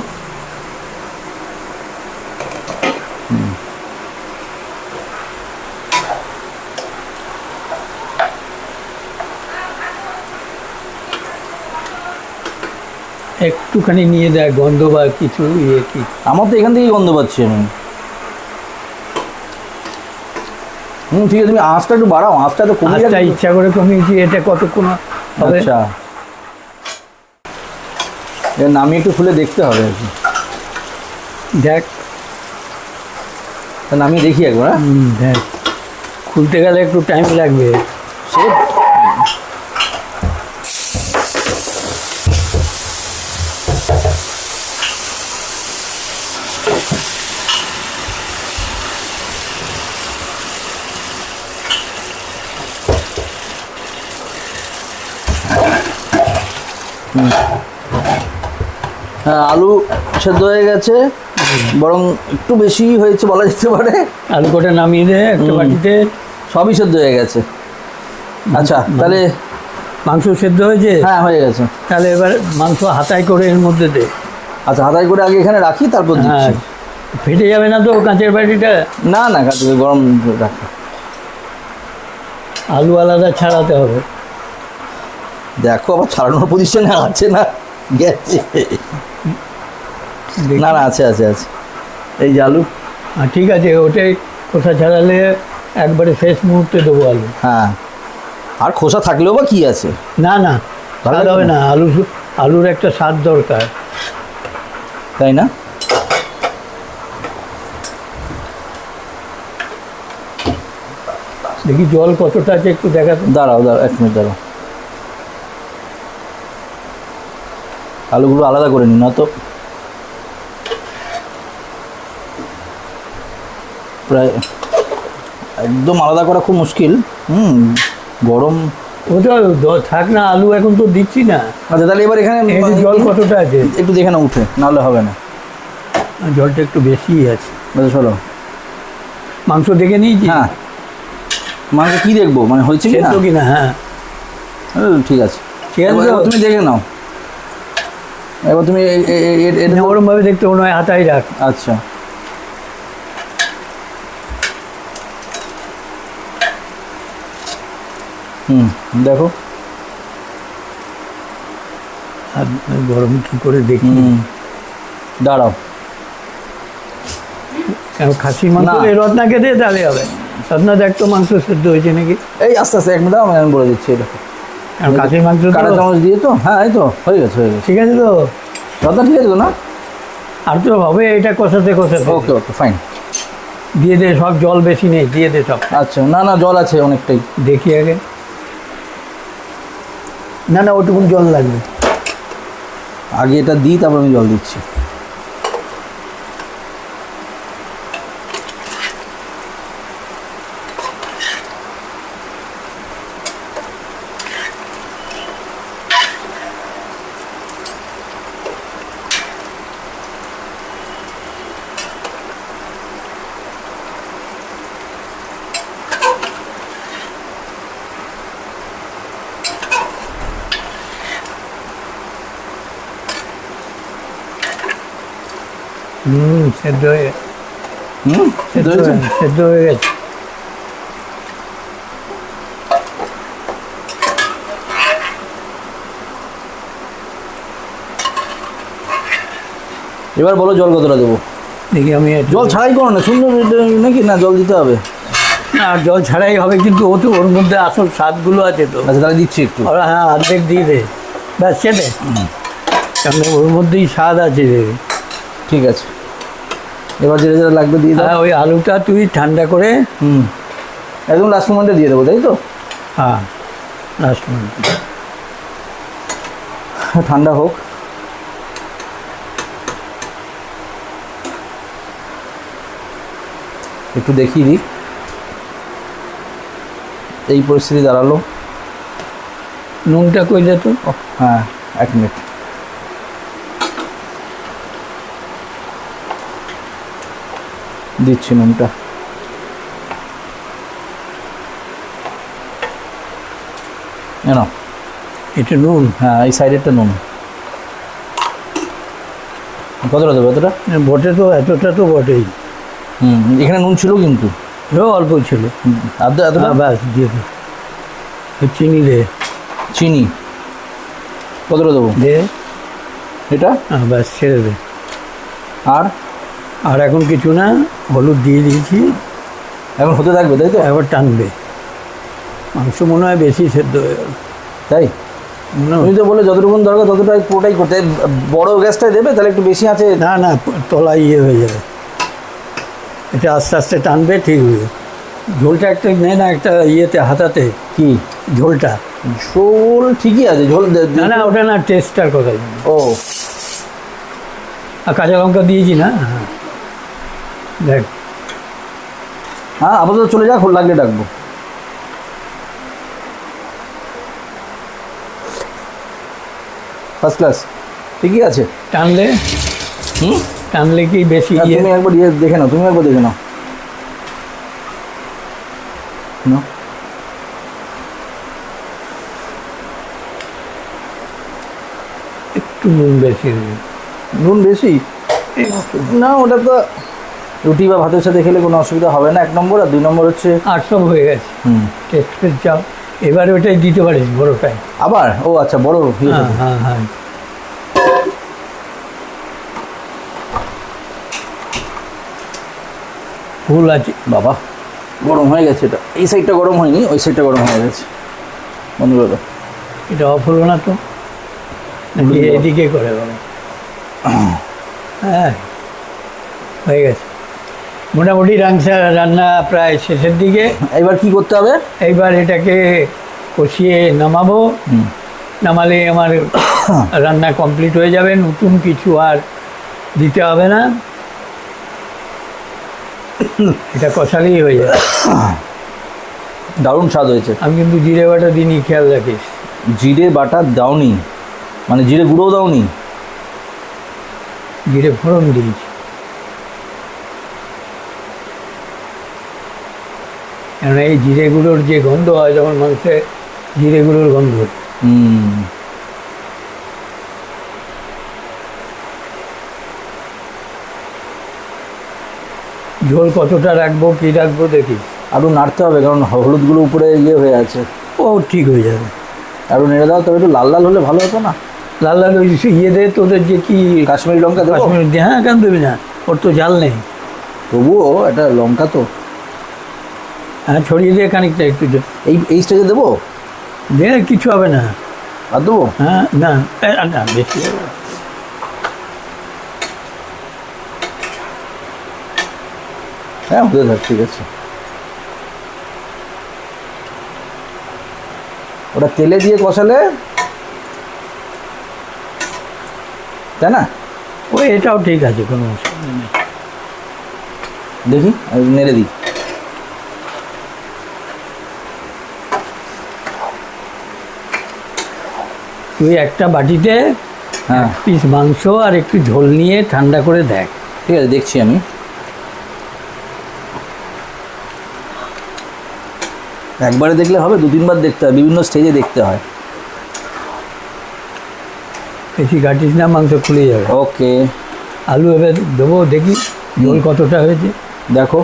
একটুখানি নিয়ে দেয় গন্ধ বা কিছু ইয়ে কি। আমার তো এখান থেকেই গন্ধ পাচ্ছি আমি। ঠিক আছে, তুমি আঁচটা একটু বাড়াও, আঁচটা তো কমে আচ্ছা, যাচ্ছে। ইচ্ছা করে কমিয়েছি, এটা কতক্ষণ হবে? আচ্ছা, এর নামিয়ে একটু খুলে দেখতে হবে আর কি। দেখ, তা নামিয়ে দেখি একবার। হ্যাঁ, দেখ, খুলতে গেলে একটু টাইম লাগবে। সে হ্যাঁ, আলু সেদ্ধ হয়ে গেছে, বরং একটু বেশি হয়েছে বলা যেতে পারে। আলু কটা নামিয়ে দে একটা বাটিতে। সবই সেদ্ধ হয়ে গেছে। আচ্ছা, তাহলে মাংস সেদ্ধ হয়েছে? হ্যাঁ, হয়ে গেছে। তাহলে এবার মাংস হাতায় করে এর মধ্যে দে। আচ্ছা, হাতায় করে আগে এখানে রাখি, তারপর দিচ্ছি। হ্যাঁ, ফেটে যাবে না তো কাঁচের বাটিটা? না না, কাছে গরম রাখি। আলু আলাদা ছাড়াতে হবে। দেখো, আবার ছাড়ানোর পজিশনে আছে না, গেছে। দেখি। না না, আছে আছে আছে, এই যে আলু। ঠিক আছে, ওটাই খোসা ছাড়ালে একবারে শেষ মুহূর্তে দেবো আলু। হ্যাঁ, আর খোসা থাকলেও বা কি আছে। না না, ভালো স্বাদ লাগবে হবে না, আলুর একটা স্বাদ দরকার। তাই না? দেখি জল কতটা আছে একটু দেখাতে। দাঁড়াও দাঁড়াও, 1 মিনিট দাঁড়াও। আলুগুলো আলাদা করে নিন, না তো প্রায় একদম আলাদা করা খুব মুশকিল। গরম। ওটা থাক না, আলু এখন তো দিচ্ছি না। আচ্ছা, তাহলে এবার এখানে এই যে জল কতটা আছে একটু দেখে না, উঠে নাহলে হবে না। জলটা একটু বেশিই আছে। আচ্ছা, চলো। মাংস দেখে নিয়েছি। হ্যাঁ, মাংস কি দেখবো, মানে হয়েছে কি না? সেদ্ধ কিনা? হ্যাঁ, ঠিক আছে, ঠিক আছে। এবার তুমি দেখে নাও। এবার তুমি এটা ওরম ভাবে দেখতে মনে হয়, হাতাই রাখ। আচ্ছা, দেখো। আর গরম কি করে দেখি? দাঁড়াও, কেন খাসির মাংস না। এই রত্নাকে দে, তাহলে হবে। রত্না দেখ তো মাংস সেদ্ধ হয়েছে নাকি। এই আস্তে আস্তে 1 মিনিট দাও, আমি বলে দিচ্ছি। এটা আর খাসির মাংস তো- কাঁটা চামচ দিয়ে তো, হ্যাঁ, এই তো হয়ে গেছে হয়ে গেছে। ঠিক আছে তো? দাদা ঠিক আছে তো না? আর তো হবে, এটা কষাতে কষাতে। ওকে ওকে, ফাইন। দিয়ে দে সব, জল বেশি নেই, দিয়ে দে সব। আচ্ছা, না না, জল আছে অনেকটাই। দেখি আগে। না না, ওটুকুন জল লাগবে। আগে এটা দিই, তারপর আমি জল দিচ্ছি। সেদ্ধ হয়ে গেছে। সেদ্ধ হয়েছে? সেদ্ধ হয়ে গেছে। এবার বলো জল কতটা দেবো? দেখি আমি জল ছাড়াই করো না, সুন্দর নাকি? না, জল দিতে হবে। না, জল ছাড়াই হবে, কিন্তু ও তো ওর মধ্যে আসল স্বাদগুলো আছে তো। আচ্ছা, তাহলে দিচ্ছি একটু। হ্যাঁ, অর্ধেক দিয়ে দে, ব্যাস সেটে। কারণ ওর মধ্যেই স্বাদ আছে রে। ঠিক আছে, এবার যেটা যেটা লাগবে দিয়ে দাও। হ্যাঁ, ওই আলুটা তুই ঠান্ডা করে। একদম লাস্ট মোমেন্টে দিয়ে দেবো, তাই তো? হ্যাঁ, লাস্ট মিনিট। ঠান্ডা হোক। একটু দেখিয়ে দিই। এই পরিস্থিতি দাঁড়ালো। নুনটা কই দে তো। হ্যাঁ, 1 মিনিট। দিচ্ছি নুনটা। না, এটা নুন? হ্যাঁ, এই সাইডেরটা নুন। কতটা দেবো? এতটা বটে তো, এতটা তো বটেই। এখানে নুন ছিল কিন্তু অল্প ছিল। এতটা হ্যাঁ, ব্যাস দিয়ে দে। চিনি দে। চিনি কতটা দেবো? দে, এটা ব্যাস ছেড়ে দে। আর আর এখন কিছু না, হলুদ দিয়ে দিয়েছি, এখন হতে থাকবে তাই তো? এবার টানবে। মাংস মনে হয় বেশি সেদ্ধ হয়ে গেল, তাই মনে তুমি হয়। তো বলে যতটুকু দরকার ততটাই পুরোটাই করতে। বড় গ্যাসটাই দেবে তাহলে একটু বেশি আছে। না না, তলা ইয়ে হয়ে যাবে, এটা আস্তে আস্তে টানবে, ঠিক হবে। ঝোলটা একটা নে না, একটা ইয়েতে হাতাতে, কি ঝোলটা। ঝোল ঠিকই আছে, ঝোল না না, ওটা না, টেস্টটার কথা। ও আর কাঁচা লঙ্কা দিয়েছি না, হ্যাঁ দেখ। হ্যাঁ, আপাতত চলে যাক, লাগলে ডাকবো। ফার্স্ট ক্লাস, ঠিকই আছে। টানলে, হুম, টানলে কি বেশি আর ইয়ে? তুমি একবার ইয়ে দেখে নাও, তুমি একবার দেখে নাও। নাও। একটু নুন বেশি হবে। নুন বেশি? না, ওটা তো রুটি বা ভাতের সাথে খেলে কোনো অসুবিধা হবে না, 1 নম্বর। আর 2 নম্বর হচ্ছে আর সব হয়ে গেছে, হুম, টেস্ট করে চাও। এবার ওটাই দিতে পারিস, বড়টাই। আবার ও আচ্ছা, বড় ইয়ে হ্যাঁ দেবো। হ্যাঁ হ্যাঁ। ফুল আছে বাবা, গরম হয়ে গেছে এটা। এই সাইডটা গরম হয়নি, ওই সাইডটা গরম হয়ে গেছে। বন্ধ করে দাও। এটা অফ হলো না তো, নাকি এদিকে করে বলো? হ্যাঁ, হয়ে গেছে মোটামুটি। রান্না প্রায় শেষের দিকে। এবার কি করতে হবে? এইবার এটাকে কষিয়ে নামাবো। হুম, নামালে আমার রান্না কমপ্লিট হয়ে যাবে, নতুন কিছু আর দিতে হবে না, এটা কষালেই হয়ে যাবে। দারুণ স্বাদ হয়েছে। আমি কিন্তু জিরে বাটা দিনই, খেয়াল রাখিস। জিরে বাটা দাওনি মানে জিরে গুঁড়ো দাওনি? জিরে ফোড়ন দিয়েছি। কেন এই জিরে গুঁড়োর যে গন্ধ হয়, যখন মাংসে জিরে গুঁড়োর গন্ধ হয়। হুম, ঝোল কতটা রাখবো, কি রাখবো দেখিস। আরও নাড়তে হবে, কারণ হলুদগুলো উপরে ইয়ে হয়ে আছে। ও ঠিক হয়ে যাবে। আরও নেড়ে দাও, তবে একটু লাল লাল হলে ভালো হতো না? লাল লাল ওই ইয়ে দে, তোদের যে কি কাশ্মীরি লঙ্কা দেবো? কাশ্মীর দিয়ে, হ্যাঁ কেন দেবি না, ওর তো জাল নেই। তবুও এটা লঙ্কা তো। হ্যাঁ, ছড়িয়ে দিয়ে খানিকটা একটু দে। এই স্টেজে দেবো? দে, কিছু হবে না। আর দেবো? হ্যাঁ না, না বেশি হবে না। হ্যাঁ, হতে থাক, ঠিক আছে। ওটা তেলে দিয়ে কষালে, তাই না? ওই এটাও ঠিক আছে, কোনো অসুবিধা নেই। দেখি, আমি নেড়ে দিই। তুই একটা বাটিতে হ্যাঁ, পিস মাংস আর একটু ঝোল নিয়ে ঠান্ডা করে দেখ। ঠিক আছে, দেখছি আমি। একবারে দেখলে হবে, 2-3 বার দেখতে হয়, বিভিন্ন স্টেজে দেখতে হয়। বেশি ঘাটিস না, মাংস খুলে যাবে। ওকে, আলু এবার দেবো, দেখি ঝোল কতটা হয়েছে। দেখো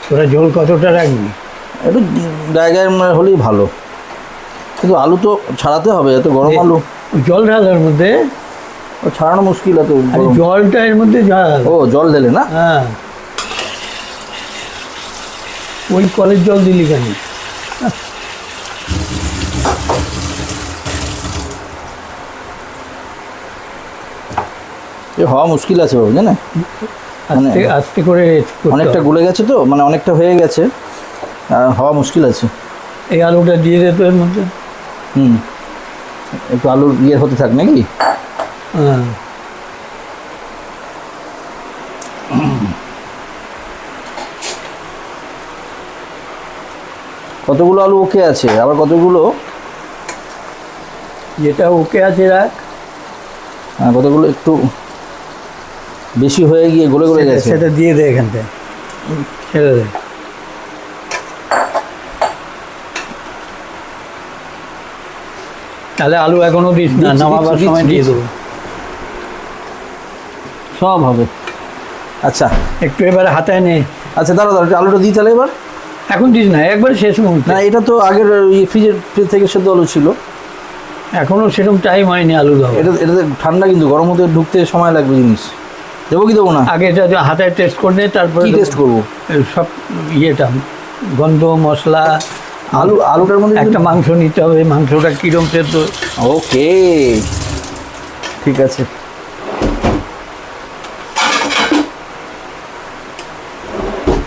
তোরা ঝোল কতটা রাখবি? একটু জায়গায় হলেই ভালো, কিন্তু আলু তো ছাড়াতে হবে, এত গরম আলু। জল ঢালার মধ্যে, ও ছাড়ানো মুশকিল, এত আরে গরম। জলটা এর মধ্যে ঢাল। ও জল দিলে না? হ্যাঁ, ওই কলের জল দিলি কেন? এ হওয়া মুশকিল আছে বাবু, জানে? আস্তে আস্তে করে করতে অনেকটা হবে। গলে গেছে তো, মানে অনেকটা হয়ে গেছে, হওয়া মুশকিল আছে। এই আলুটা দিয়ে দে তো এর মধ্যে। হুম, একটু আলু ইয়ে হতে থাক নাকি? হ্যাঁ, কতগুলো আলু ওকে আছে, আবার কতগুলো যেটা ওকে আছে রাখ, কতগুলো একটু বেশি হয়ে গিয়ে গলে গলে গেছে। সেটা দিয়ে দে এখানটায়, ছেড়ে দে। তাহলে আলু এখনো দিস না, দিচ্ছি, নামাবার দিচ্ছি, সময় দিয়ে দিচ্ছি। দেবো। সব হবে। আচ্ছা একটু এবারে হাতায় নে। আচ্ছা, দাঁড়াও দাঁড়াও, আলুটা দিই তাহলে এবার। এখন দিস না, একবার শেষ মুহূর্তে। না, এটা তো আগের ফ্রিজ থেকে সেদ্ধ আলু ছিল। এখনো সেরকম টাইম হয়নি আলু দেওয়া। এটাতে ঠান্ডা, কিন্তু গরম হতে ঢুকতে সময় লাগবে জিনিস। দেবো কি দেবো না? আগে এটা হাতে টেস্ট করে নিয়ে তারপরে কি টেস্ট করবো? সব ইয়েটা গন্ধ মশলা। আলুটার মধ্যে একটা মাংস নিতে হবে, মাংসটা কিরম সেদ্ধ। ওকে, ঠিক আছে।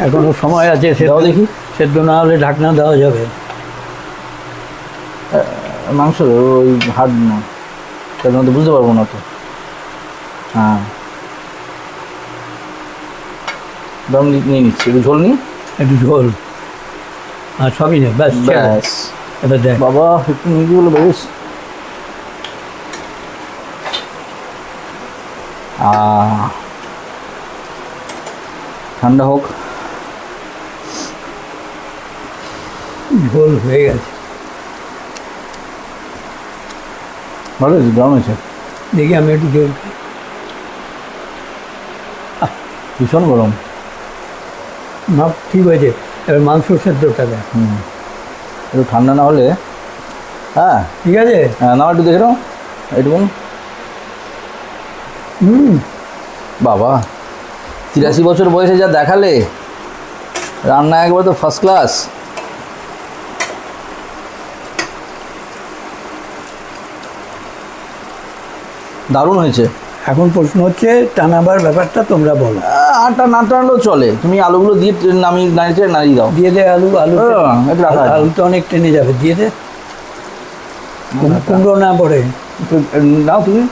এখনো সময় আছে, দাও দেখি। সেদ্ধ না হলে ঢাকনা দেওয়া যাবে। মাংস ওই হাড় না, তার মধ্যে বুঝতে পারবো না তো। হ্যাঁ, দম নিয়ে নিচ্ছি, একটু ঝোল নিই। একটু ঝোল আর সবই নেই, ব্যাস ব্যাস। এবার দেখ বাবা একটু নিয়ে গিয়ে বলো বেশ। ঠান্ডা হোক। ঝোল হয়ে গেছে, ভালো হয়েছে, দারুণ হয়েছে। দেখি আমি একটু ঝোল খাই। ভীষণ গরম। মাপ ঠিক হয়েছে। এবার মাংস সেদ্ধটা দেখ। একটু ঠান্ডা না হলে। হ্যাঁ ঠিক আছে। হ্যাঁ, নাও একটু দেখে নাও একটু। বাবা 83 বছর বয়সে যা দেখালে, রান্না একবার তো ফার্স্ট ক্লাস। দারুণ হয়েছে। এখন প্রশ্ন হচ্ছে টানাবার ব্যাপারটা তোমরা বলো। আটা না টানলেও চলে, তুমি আলুগুলো দিয়ে নাড়িয়ে দাও। দিয়ে দে আলু। একটু রাখা আছে। আলু তো অনেক টেনে যাবে, দিয়ে দে। কুমড়ো না পড়ে। নাও তুমি।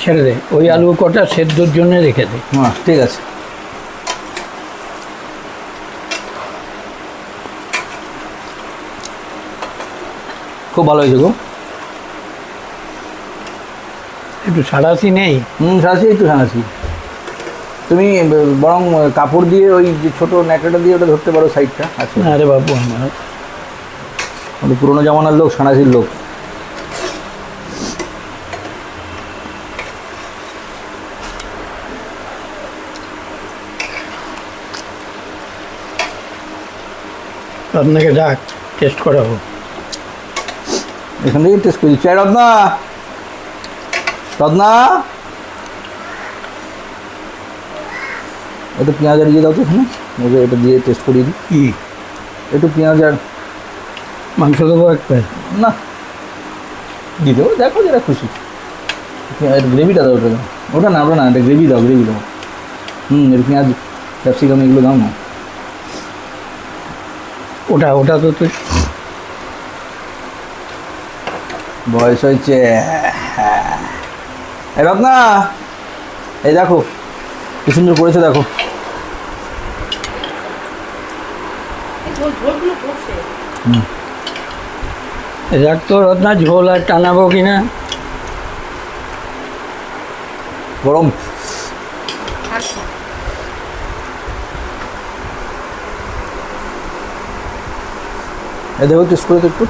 ছেড়ে দে, ওই আলু কটা সেদ্ধর জন্য রেখে দে। হ্যাঁ ঠিক আছে। খুব ভালো হয়েছে গো। একটু সাড়াশি নেই? সারাছি, একটু সারাছি। তুমি বরং কাপড় দিয়ে ওই যে ছোটো ন্যাকড়াটা দিয়ে ওটা ধরতে পারো, সাইডটা আছে। আরে বাবু, আমার পুরোনো জামানার লোক, সাঁড়াশির লোক। আপনাকে ডাক, টেস্ট করাবো। এখান থেকে টেস্ট করে দিচ্ছি। রত্না, রত্না, একটু পেঁয়াজ আর দিয়ে দাও তো এখানে। এটা দিয়ে টেস্ট করিয়ে দিই। কি একটু পেঁয়াজ আর মাংস দেবো একটা? না, দিয়ে দেবো, দেখো যেটা খুশি। গ্রেভিটা দাও, ওটা দাও। ওটা না, ওটা না, এটা গ্রেভি দাও, গ্রেভি দাও। এর পেঁয়াজ ক্যাপসিকাম এগুলো দাও না। ওটা তো তুই বয়স হয়েছে। এই রত্না, এই দেখো কি সুন্দর করেছে, দেখো। দেখ তো রত্না, ঝোল আর টানাবো কিনা। গরম। এই দেখো টেস্ট করে তো একটু।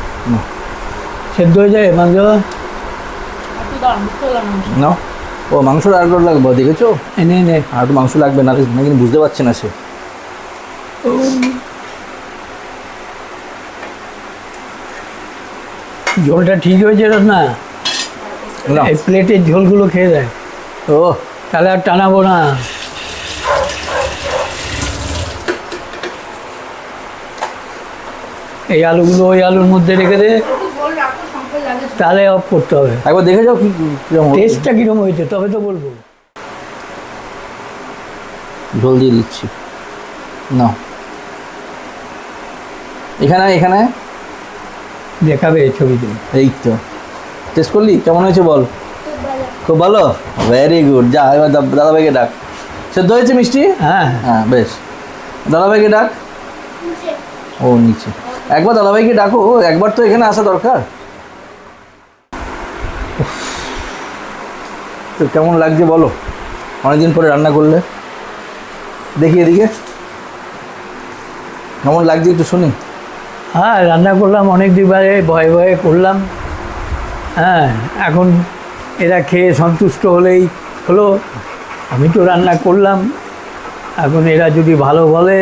সেদ্ধ হয়ে যায় মাংস। নাও। ও মাংসটা আর একটু লাগবে, দেখেছো? এনে নে। আর একটু মাংস লাগবে, না কিন্তু বুঝতে পারছে না সে। ঝোলটা ঠিক হয়েছে রত্না? না, এই প্লেটের ঝোলগুলো খেয়ে দেয়, ও তাহলে আর টানাবো না। এই আলুগুলো ওই আলুর মধ্যে রেখে দে, তাহলে অফ করতে হবে। একবার দেখে যাও কি কিরকম টেস্টটা কিরকম হয়েছে, তবে তো বলবো। ঝোল দিয়ে দিচ্ছি। না, এখানে এখানে দেখাবে এই ছবিতে। এই তো টেস্ট করলি, কেমন হয়েছে বল? খুব ভালো, ভেরি গুড। যা এবার দাদাভাইকে ডাক। সেদ্ধ হয়েছে মিষ্টি? হ্যাঁ হ্যাঁ বেশ। দাদাভাইকে ডাক। ও নিচে। একবার দাদাভাইকে ডাকো, একবার তো এখানে আসা দরকার। তো কেমন লাগছে বলো, অনেকদিন পরে রান্না করলে? দেখি এদিকে কেমন লাগছে একটু শুনি। হ্যাঁ, রান্না করলাম অনেক দিন বাদে, ভয়ে ভয়ে করলাম। হ্যাঁ, এখন এরা খেয়ে সন্তুষ্ট হলেই হলো। আমি তো রান্না করলাম, এখন এরা যদি ভালো বলে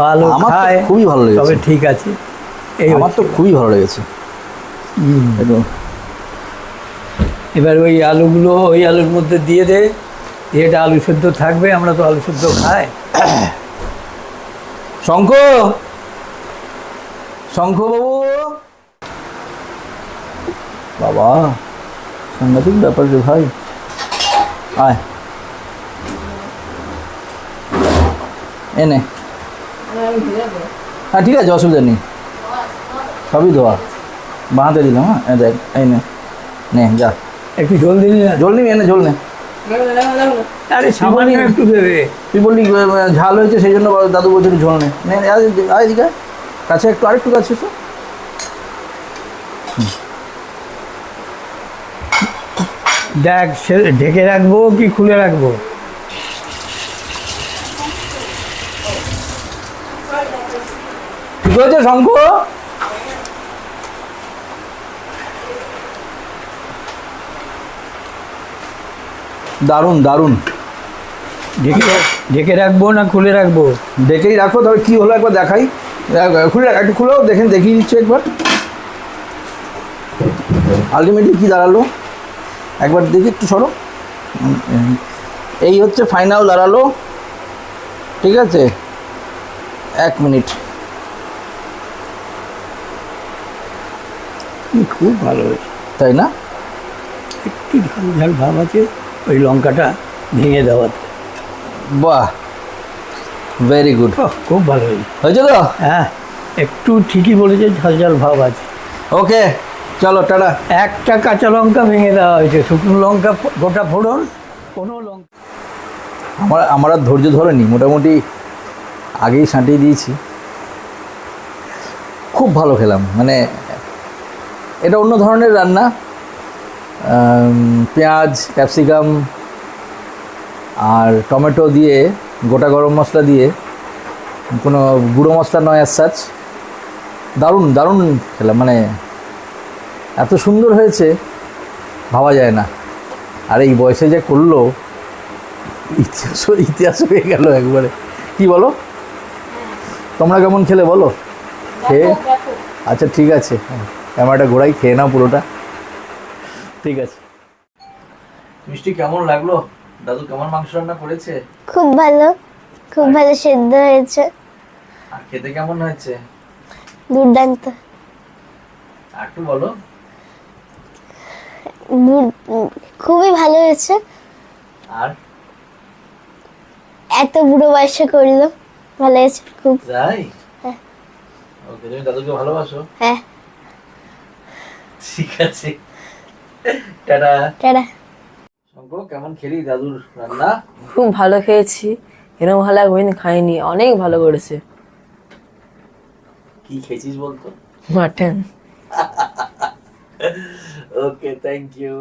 ভালো আমার তো খায় খুবই ভালো লেগেছে। তবে ঠিক আছে। এই আমার তো খুবই ভালো লেগেছে। একদম। এবার ওই আলুগুলো ওই আলুর মধ্যে দিয়ে দে, এটা আলু সেদ্ধ থাকবে, আমরা তো আলু সেদ্ধ খাই। শঙ্খ, শঙ্খ বাবু, বাবা সাংঘাতিক ব্যাপার রে ভাই। আয় এনে, হ্যাঁ ঠিক আছে, অসুবিধা নেই, সবই ধোয়া, বাঁধতে দিলাম। হ্যাঁ দেখ, এই নে, নে যা। একটু জল দিলি না? জল নিবি, এনে জল নে। আরে সামান্য একটু দেবে। তুই বললি ঝাল হয়েছে সেই জন্য দাদু বলছে একটু ঝোল নে। নে আয় এদিকে, কাছে একটু, আরেকটু কাছে তো। দেখ ঢেকে রাখবো কি খুলে রাখবো? ঠিক হয়েছে শঙ্খ? দারুণ দারুণ। ঢেকে রাখবো না খুলে রাখবো? দেখেই রাখো, তবে কী হলো একবার দেখাই। খুলে একটু খুলেও দেখেন, দেখিয়ে দিচ্ছি একবার আলটিমেটলি কী দাঁড়ালো। একবার দেখি, একটু সরো। এই হচ্ছে ফাইনাল দাঁড়ালো। ঠিক আছে, 1 মিনিট। খুব ভালো হয়েছে, তাই না? একটু ঝাল ঝাল ভাব আছে ওই লঙ্কাটা ভেঙে দেওয়াতে। বাহ, ভেরি গুড। খুব ভালো হয়েছে। হয়েছে তো? হ্যাঁ, একটু ঠিকই বলেছে, ঝাল ঝাল ভাব আছে। ওকে, চলো টাটা। একটা কাঁচা লঙ্কা ভেঙে দেওয়া হয়েছে, শুকনো লঙ্কা গোটা ফোড়ন, কোনো লঙ্কা। আমার আর ধৈর্য ধরেনি, মোটামুটি আগেই সাঁটিয়ে দিয়েছি। খুব ভালো খেলাম, মানে এটা অন্য ধরনের রান্না। পেঁয়াজ, ক্যাপসিকাম আর টমেটো দিয়ে, গোটা গরম মশলা দিয়ে, কোনো গুঁড়ো মশলা নয় অ্যাজ সাচ। দারুণ দারুণ খেলাম, মানে এত সুন্দর হয়েছে ভাবা যায় না। আর এই বয়সে যে করলো, ইতিহাস হয়ে গেল একবারে। কি বলো, তোমরা কেমন খেলে বলো? খেয়ে আচ্ছা ঠিক আছে, ক্যামেরাটা ঘোরাই, খেয়ে নাও পুরোটা। ঠিক আছে। মিষ্টি কেমন লাগলো? দাদু কেমন মাংস রান্না করেছে? খুব ভালো, খুব ভালো সেদ্ধ হয়েছে, আর খেতে কেমন হয়েছে? দুর্দান্ত। আর একটু বলো। খুবই ভালো হয়েছে। আর এত বুড়ো বয়সে করলো, ভালো হয়েছে খুব। যাই। হ্যাঁ। ওকে, তুমি দাদুকে ভালোবাসো? হ্যাঁ। ঠিক আছে, টাটা। টাটা। শঙ্খ, কেমন খেলি দাদুর রান্না? খুব ভালো খেয়েছি, এরকম ভালো একদিন খাইনি, অনেক ভালো করেছে। কি খেয়েছিস বলতো? মাটন। Okay, thank you.